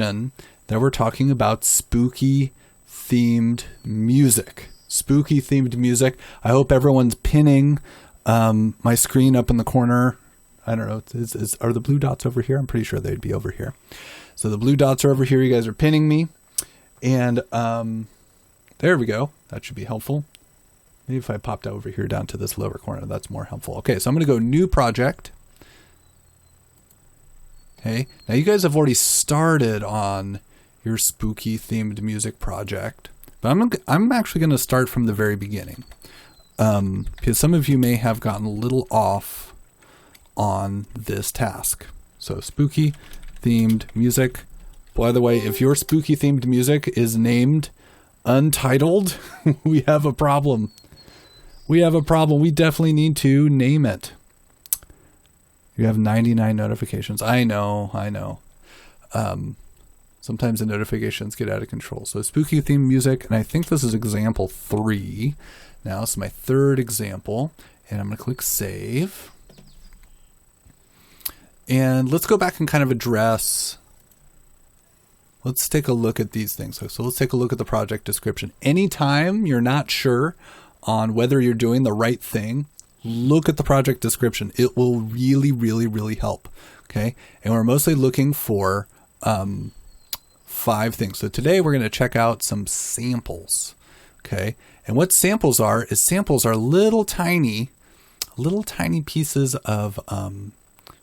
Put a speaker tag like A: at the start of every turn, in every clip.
A: that we're talking about spooky themed music. Spooky themed music. I hope everyone's pinning my screen up in the corner. I don't know. Are the blue dots over here? I'm pretty sure they'd be over here. So the blue dots are over here. You guys are pinning me. And there we go. That should be helpful. Maybe if I popped over here down to this lower corner, that's more helpful. Okay, so I'm going to go new project. Okay, now you guys have already started on your spooky themed music project, but I'm actually going to start from the very beginning, because some of you may have gotten a little off on this task. So spooky themed music. By the way, if your spooky themed music is named Untitled, we have a problem. We have a problem. We definitely need to name it. You have 99 notifications. I know. Sometimes the notifications get out of control. So spooky theme music, and I think this is example 3. Now this is my third example, and I'm going to click save. And let's go back and kind of address. Let's take a look at these things. So let's take a look at the project description. Anytime you're not sure on whether you're doing the right thing, look at the project description. It will really, really, really help. Okay. And we're mostly looking for 5 things. So today we're going to check out some samples. Okay. And what samples are little tiny pieces of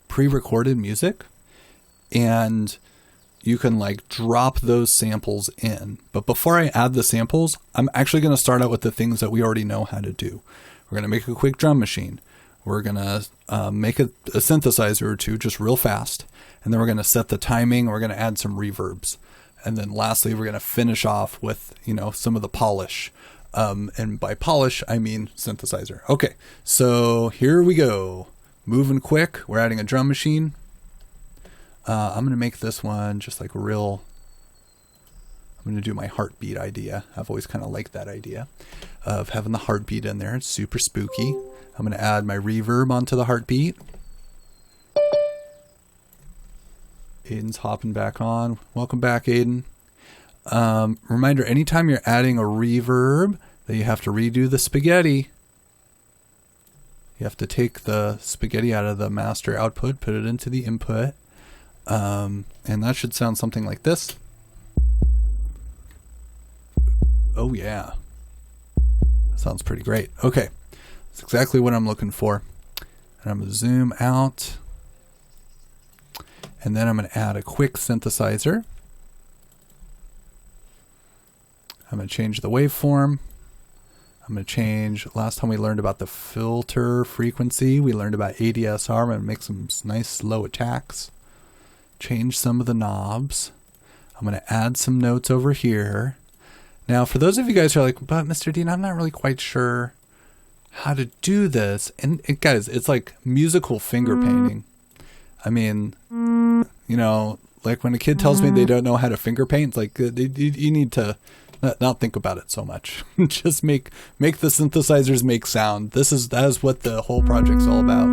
A: pre-recorded music. And you can like drop those samples in. But before I add the samples, I'm actually going to start out with the things that we already know how to do. We're going to make a quick drum machine. We're going to make a synthesizer or two just real fast. And then we're going to set the timing. We're going to add some reverbs. And then lastly, we're going to finish off with, some of the polish. And by polish, I mean synthesizer. Okay, so here we go. Moving quick. We're adding a drum machine. I'm going to make this one just like real. I'm going to do my heartbeat idea. I've always kind of liked that idea of having the heartbeat in there. It's super spooky. I'm going to add my reverb onto the heartbeat. Aiden's hopping back on. Welcome back, Aiden. Reminder, anytime you're adding a reverb, that you have to redo the spaghetti. You have to take the spaghetti out of the master output, put it into the input. And that should sound something like this. Oh yeah. Sounds pretty great. Okay. That's exactly what I'm looking for. And I'm going to zoom out. And then I'm going to add a quick synthesizer. I'm going to change the waveform. I'm going to change, last time we learned about the filter frequency, we learned about ADSR. I'm going to make some nice slow attacks. Change some of the knobs. I'm going to add some notes over here. Now, for those of you guys who are like, but Mr. Dean, I'm not really quite sure how to do this. And guys, it's like musical finger painting. I mean, like when a kid tells me they don't know how to finger paint, it's like you need to not think about it so much. Just make the synthesizers make sound. That is what the whole project's all about.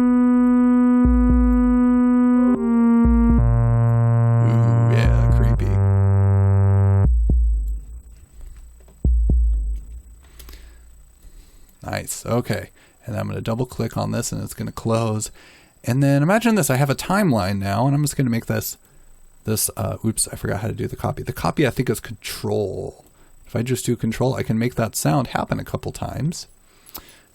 A: Nice. Okay. And I'm going to double click on this and it's going to close. And then imagine this. I have a timeline now and I'm just going to make this, oops, I forgot how to do the copy. The copy I think is control. If I just do control, I can make that sound happen a couple times.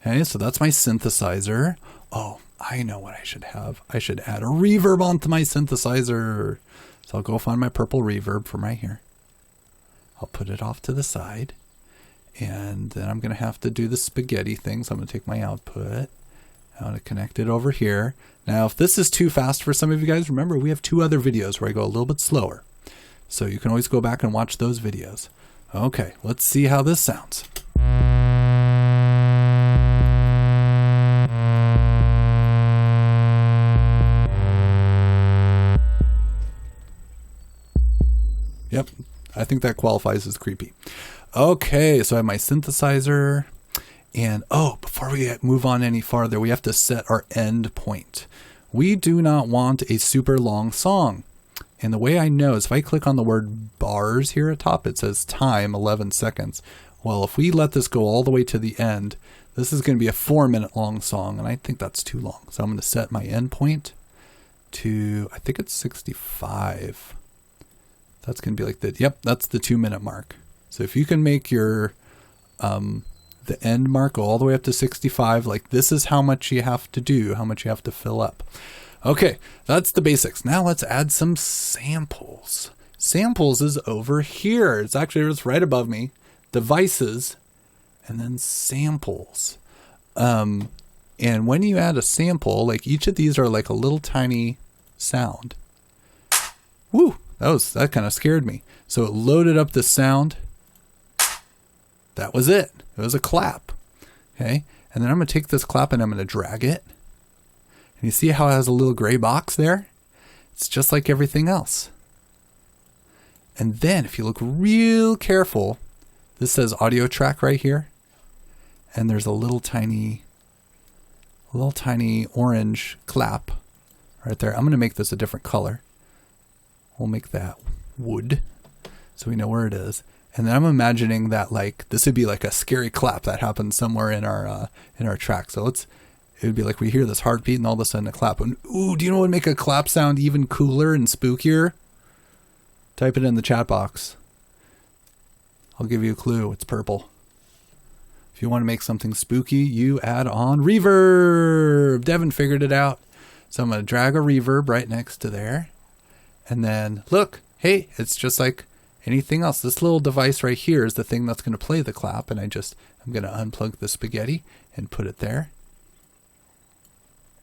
A: Okay. So that's my synthesizer. Oh, I know what I should have. I should add a reverb onto my synthesizer. So I'll go find my purple reverb from right here. I'll put it off to the side. And then I'm going to have to do the spaghetti thing. So I'm going to take my output. I'm going to connect it over here. Now, if this is too fast for some of you guys, remember we have 2 other videos where I go a little bit slower. So you can always go back and watch those videos. Okay, let's see how this sounds. Yep, I think that qualifies as creepy. Okay, so I have my synthesizer. And before we move on any farther, we have to set our end point. We do not want a super long song. And the way I know is if I click on the word bars here at top, it says time 11 seconds. Well, if we let this go all the way to the end, this is going to be a 4-minute long song, and I think that's too long. So I'm going to set my endpoint to, I think it's 65. That's going to be like that. Yep, that's the 2-minute mark. So if you can make your the end mark go all the way up to 65, like this is how much you have to do, how much you have to fill up. Okay, that's the basics. Now let's add some samples. Samples is over here. It's right above me. Devices, and then samples. And when you add a sample, like each of these are like a little tiny sound. Woo, that kind of scared me. So it loaded up the sound. That was it. It was a clap. Okay, and then I'm going to take this clap and I'm going to drag it. And you see how it has a little gray box there? It's just like everything else. And then if you look real careful, this says audio track right here. And there's a little tiny orange clap right there. I'm going to make this a different color. We'll make that wood so we know where it is. And then I'm imagining that like this would be like a scary clap that happens somewhere in our track. So it would be like we hear this heartbeat and all of a sudden a clap. And ooh, do you know what would make a clap sound even cooler and spookier? Type it in the chat box. I'll give you a clue. It's purple. If you want to make something spooky, you add on reverb. Devin figured it out. So I'm going to drag a reverb right next to there. And then look, hey, it's just like anything else. This little device right here is the thing that's going to play the clap. And I'm going to unplug the spaghetti and put it there.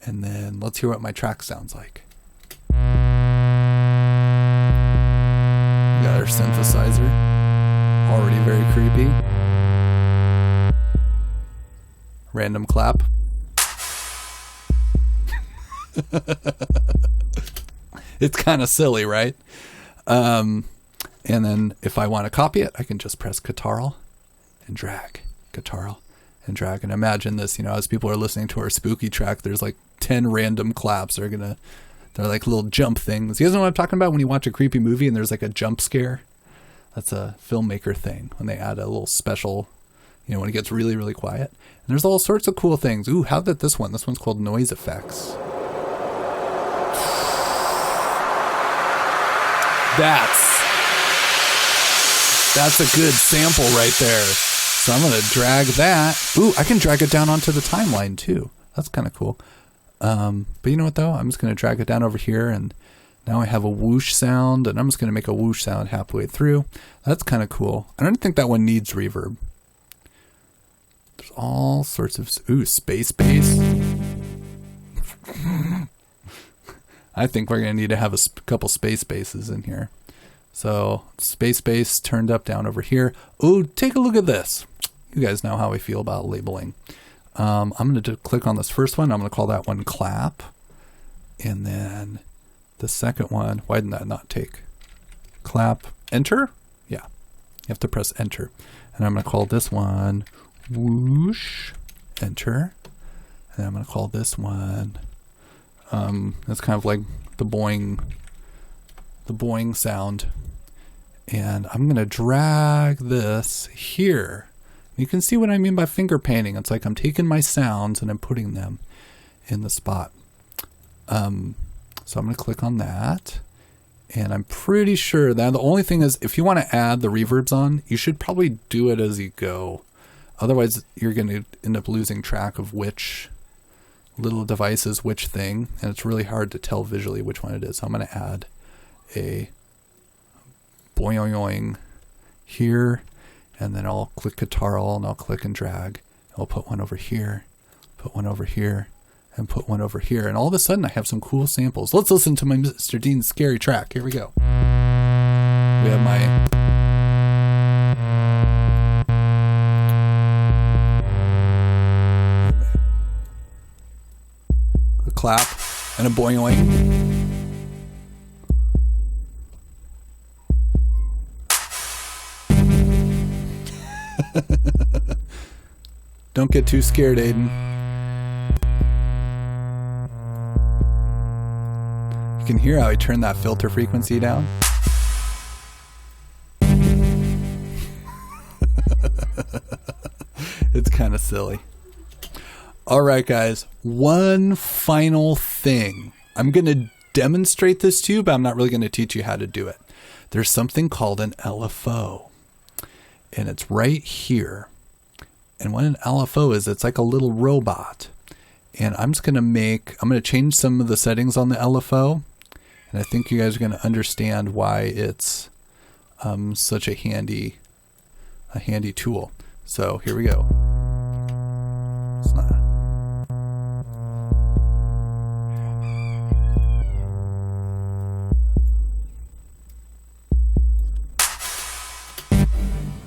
A: And then let's hear what my track sounds like. We got our synthesizer. Already very creepy. Random clap. It's kind of silly, right? And then if I want to copy it, I can just press Ctrl and drag. Ctrl and drag. And imagine this, as people are listening to our spooky track, there's like 10 random claps. They're like little jump things. You guys know what I'm talking about when you watch a creepy movie and there's like a jump scare? That's a filmmaker thing when they add a little special, when it gets really, really quiet. And there's all sorts of cool things. Ooh, how did this one? This one's called noise effects. That's a good sample right there. So I'm going to drag that. Ooh, I can drag it down onto the timeline too. That's kind of cool. But you know what though? I'm just going to drag it down over here and now I have a whoosh sound, and I'm just going to make a whoosh sound halfway through. That's kind of cool. I don't think that one needs reverb. There's all sorts of... Ooh, space bass. I think we're going to need to have a couple space basses in here. So, space bass turned up down over here. Ooh, take a look at this. You guys know how I feel about labeling. I'm going to click on this first one. I'm going to call that one clap. And then... the second one, why didn't that not take? Clap, enter? Yeah, you have to press enter. And I'm going to call this one whoosh, enter. And I'm going to call this one, it's kind of like the boing sound. And I'm going to drag this here. You can see what I mean by finger painting. It's like I'm taking my sounds and I'm putting them in the spot. So I'm going to click on that, and I'm pretty sure that the only thing is if you want to add the reverbs on, you should probably do it as you go. Otherwise, you're going to end up losing track of which little device is which thing, and it's really hard to tell visually which one it is. So I'm going to add a boing here, and then I'll click Ctrl, and I'll click and drag. I'll put one over here, put one over here, and put one over here. And all of a sudden I have some cool samples. Let's listen to my Mr. Dean's scary track. Here we go. We have my... a clap and a boing. Don't get too scared, Aiden. can hear how I turned that filter frequency down. It's kind of silly. All right, guys. One final thing. I'm going to demonstrate this to you, but I'm not really going to teach you how to do it. There's something called an LFO, and it's right here. And what an LFO is, it's like a little robot. And I'm just going to change some of the settings on the LFO. And I think you guys are going to understand why it's such a handy tool. So here we go. It's not.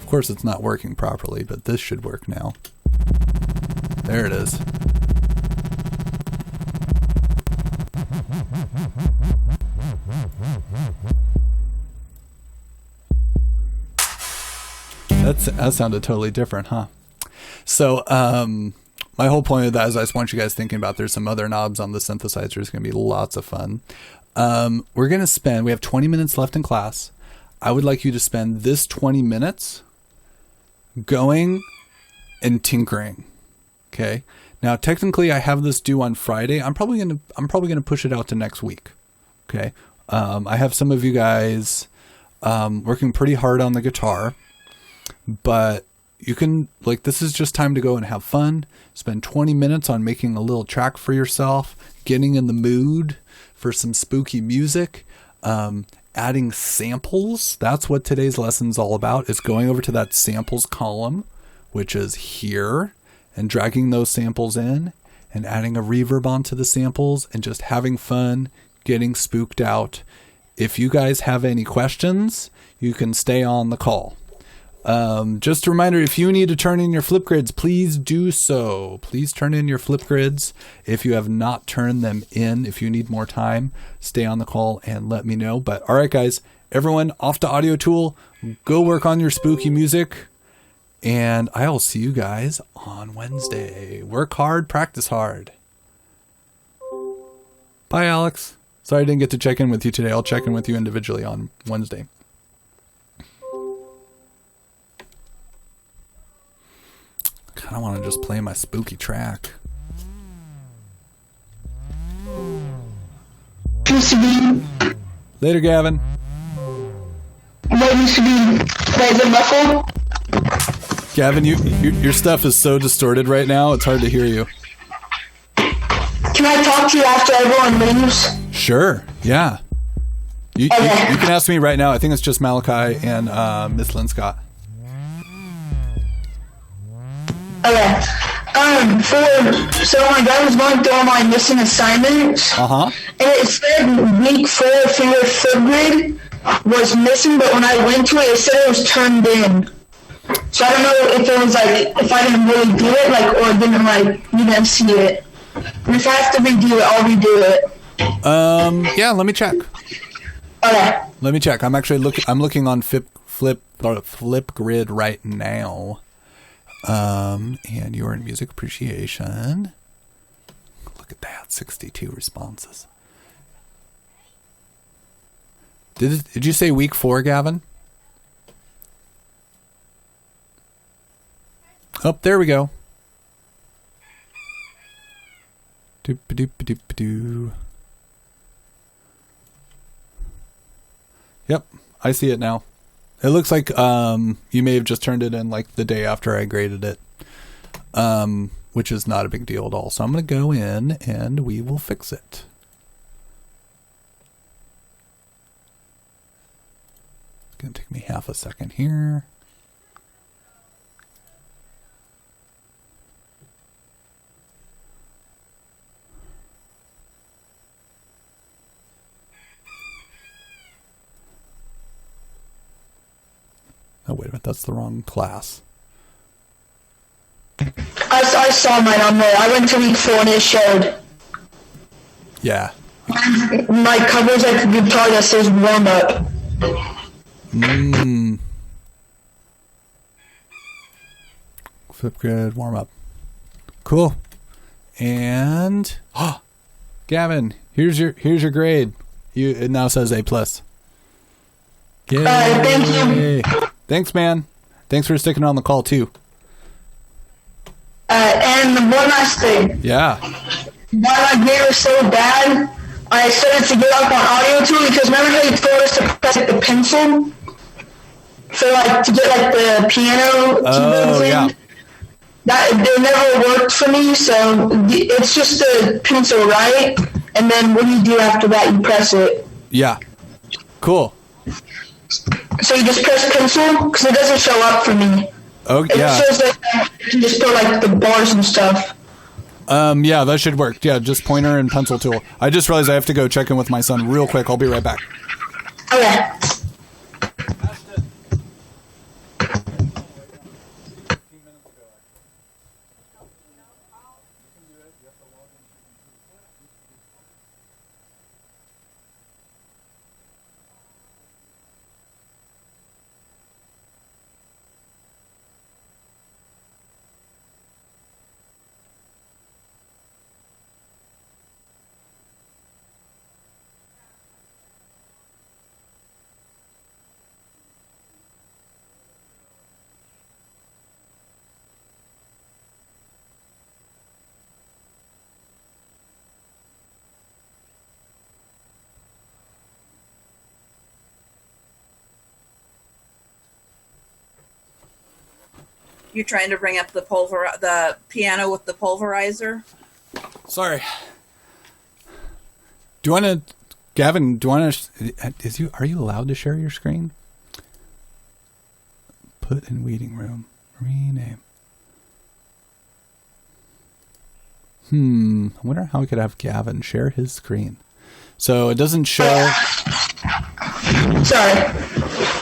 A: Of course, it's not working properly, but this should work now. There it is. That sounded totally different, huh? So, my whole point of that is I just want you guys thinking about there's some other knobs on the synthesizer. It's going to be lots of fun. We have 20 minutes left in class. I would like you to spend this 20 minutes going and tinkering. Okay. Now, technically, I have this due on Friday. I'm probably gonna push it out to next week. Okay. I have some of you guys working pretty hard on the guitar, but you can, this is just time to go and have fun. Spend 20 minutes on making a little track for yourself, getting in the mood for some spooky music, adding samples. That's what today's lesson is all about, is going over to that samples column, which is here, and dragging those samples in and adding a reverb onto the samples and just having fun, getting spooked out. If you guys have any questions, you can stay on the call. Just a reminder, if you need to turn in your flip grids, please do so. Please turn in your flip grids. If you have not turned them in, if you need more time, stay on the call and let me know. But all right, guys, everyone off to Audio Tool, go work on your spooky music. And I'll see you guys on Wednesday. Work hard, practice hard. Bye, Alex. Sorry I didn't get to check in with you today. I'll check in with you individually on Wednesday. I want to just play my spooky track. Later, Gavin.
B: Is it muffled?
A: Gavin, your stuff is so distorted right now, it's hard to hear you.
B: Can I talk to you after everyone leaves?
A: Sure, yeah. You can ask me right now. I think it's just Malachi and Miss Lynn Scott.
B: Okay. So my dad was going through all my missing assignments.
A: Uh-huh.
B: And it said week 4 for your third grade was missing, but when I went to it said it was turned in. So I don't know if it was if I didn't really do it, or didn't you didn't see it. And if I have to redo it, I'll redo it.
A: Yeah, let me check.
B: Okay.
A: Let me check. I'm actually looking on Flip Grid right now. And you're in music appreciation. Look at that, 62 responses. Did you say week 4, Gavin? Oh, there we go. Doop-a-doop-a-doop-a-doo. Yep, I see it now. It looks like you may have just turned it in the day after I graded it, which is not a big deal at all. So I'm going to go in and we will fix it. It's going to take me half a second here. Oh, wait a minute. That's the wrong class.
B: I saw mine on there. I went to week 4 and it showed.
A: Yeah.
B: My cover's a guitar that says warm up.
A: Flip grid warm up. Cool. And Gavin, here's your grade. It now says A+. Yay.
B: Thank you.
A: Thanks, man. Thanks for sticking on the call, too.
B: And one last thing.
A: Yeah.
B: Why my game was so bad, I started to get up on audio too, because remember how you told us to press like, the pencil? For like, to get like the piano keyboards in?
A: Yeah.
B: It never worked for me, so it's just the pencil, right? And then what do you do after that? You press it.
A: Yeah. Cool.
B: So you just press pencil? Because it doesn't show up for me.
A: Oh, yeah.
B: It shows like you can just put like the bars and stuff.
A: Yeah, that should work. Yeah, just pointer and pencil tool. I just realized I have to go check in with my son real quick. I'll be right back.
B: Okay.
C: You're trying to bring up the piano with the pulverizer?
A: Sorry. Do you want to, Gavin, are you allowed to share your screen? Put in waiting room. Rename. I wonder how we could have Gavin share his screen. So it doesn't show.
B: Sorry.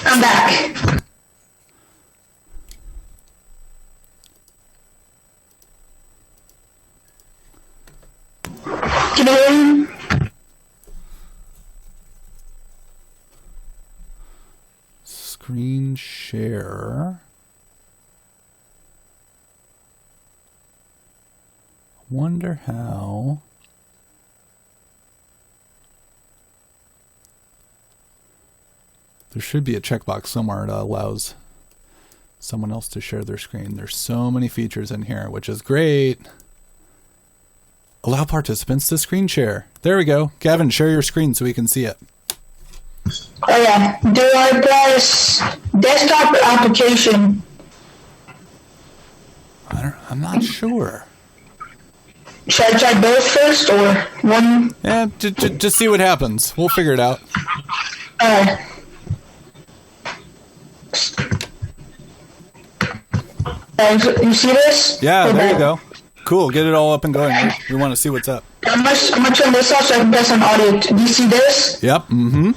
B: I'm back. Can you hear me?
A: Screen share. Wonder how. There should be a checkbox somewhere that allows someone else to share their screen. There's so many features in here, which is great. Allow participants to screen share. There we go. Gavin, share your screen so we can see it.
B: Oh yeah. Do I press desktop or application?
A: I'm not sure.
B: Should I try both first or one?
A: Yeah, just see what happens. We'll figure it out.
B: You see this?
A: Yeah, there you go. Cool. Get it all up and going. We want to see what's up.
B: I'm gonna turn this off so I can press on audio. Do you see this?
A: Yep. Mm-hmm.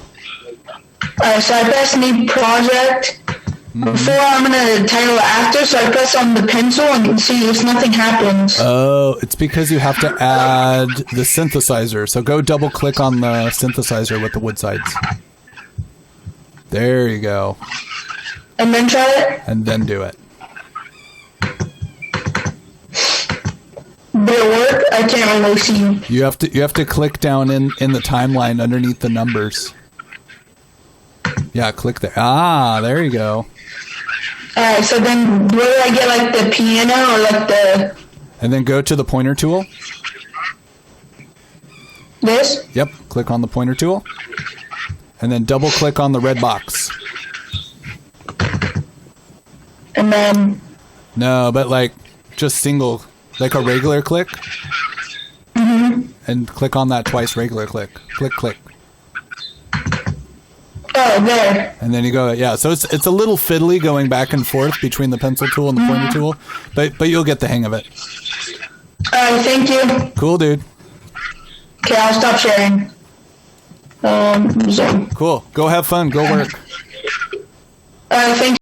B: Alright, so I press new project. Before I'm gonna title it after, so I press on the pencil and see if nothing happens.
A: Oh, it's because you have to add the synthesizer. So go double click on the synthesizer with the wood sides. There you go.
B: And then try it?
A: And then do it.
B: Did it work? I can't really see.
A: You have to click down in the timeline underneath the numbers. Yeah, click there. Ah, there you go.
B: Alright, so then where do I get like the piano or like the...
A: And then go to the pointer tool.
B: This?
A: Yep, click on the pointer tool. And then double click on the red box.
B: And then...
A: No, but like just single, like a regular click. And click on that twice, regular click. Click, click.
B: Oh, there.
A: And then you go, yeah. So it's a little fiddly going back and forth between the pencil tool and the pointer tool, but you'll get the hang of it.
B: Alright, thank you.
A: Cool, dude.
B: Okay, I'll stop sharing. Zoom.
A: Cool. Go have fun. Go work.
B: Alright, thank you.